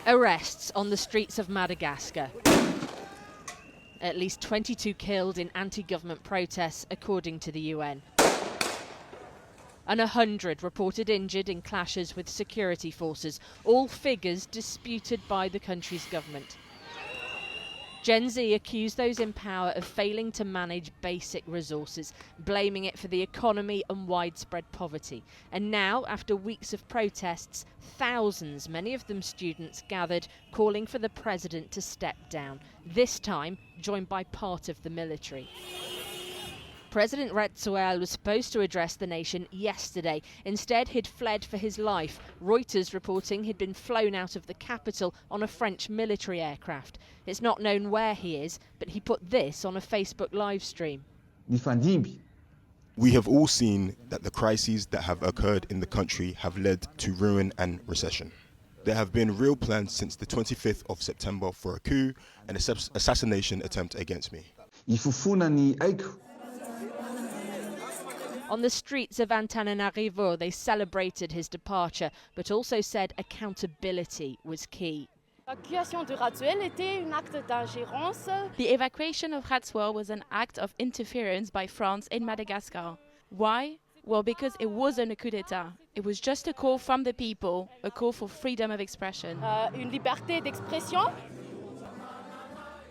Arrests on the streets of Madagascar. At least 22 killed in anti-government protests, according to the UN. And 100 reported injured in clashes with security forces, all figures disputed by the country's government. Gen Z accused those in power of failing to manage basic resources, blaming it for the economy and widespread poverty. And now, after weeks of protests, thousands, many of them students, gathered, calling for the president to step down, this time joined by part of the military. President Retsuel was supposed to address the nation yesterday. Instead, he'd fled for his life. Reuters reporting he'd been flown out of the capital on a French military aircraft. It's not known where he is, but he put this on a Facebook live stream. We have all seen that the crises that have occurred in the country have led to ruin and recession. There have been real plans since the 25th of September for a coup and assassination attempt against me. On the streets of Antananarivo, they celebrated his departure, but also said accountability was key. The evacuation of Ratsuel was an act of interference by France in Madagascar. Why? Well, because it wasn't a coup d'etat. It was just a call from the people, a call for freedom of expression. Une liberté d'expression.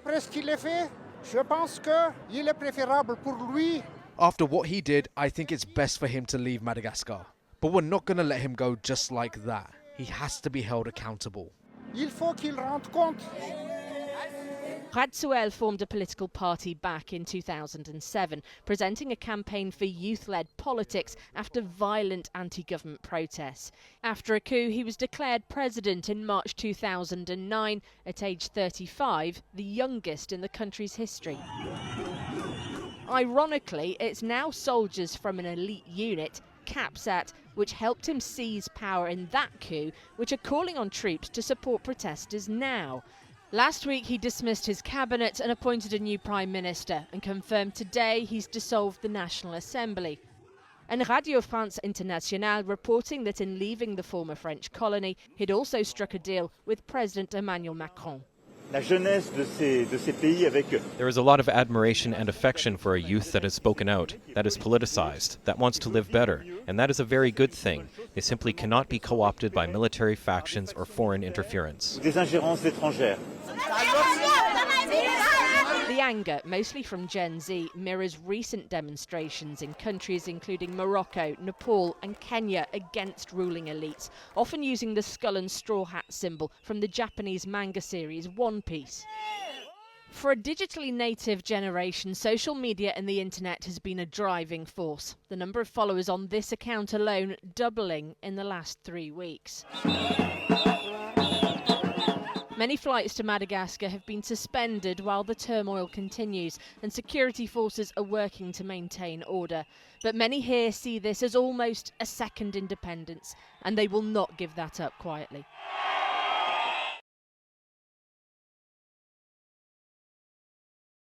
Après ce qu'il a fait, je pense qu'il est préférable pour lui. After what he did, I think it's best for him to leave Madagascar. But we're not going to let him go just like that. He has to be held accountable. Il faut qu'il rende compte. Retsuel formed a political party back in 2007, presenting a campaign for youth-led politics after violent anti-government protests. After a coup, he was declared president in March 2009, at age 35, the youngest in the country's history. Ironically, it's now soldiers from an elite unit, coups, which helped him seize power in that coup, which are calling on troops to support protesters now. Last week he dismissed his cabinet and appointed a new prime minister, and confirmed today he's dissolved the National Assembly. And Radio France Internationale reporting that in leaving the former French colony, he'd also struck a deal with President Emmanuel Macron. There is a lot of admiration and affection for a youth that has spoken out, that is politicized, that wants to live better, and that is a very good thing. They simply cannot be co-opted by military factions or foreign interference. The anger, mostly from Gen Z, mirrors recent demonstrations in countries including Morocco, Nepal and Kenya against ruling elites, often using the skull and straw hat symbol from the Japanese manga series One Piece. For a digitally native generation, social media and the internet has been a driving force. The number of followers on this account alone doubling in the last 3 weeks. Many flights to Madagascar have been suspended while the turmoil continues, and security forces are working to maintain order. But many here see this as almost a second independence, and they will not give that up quietly.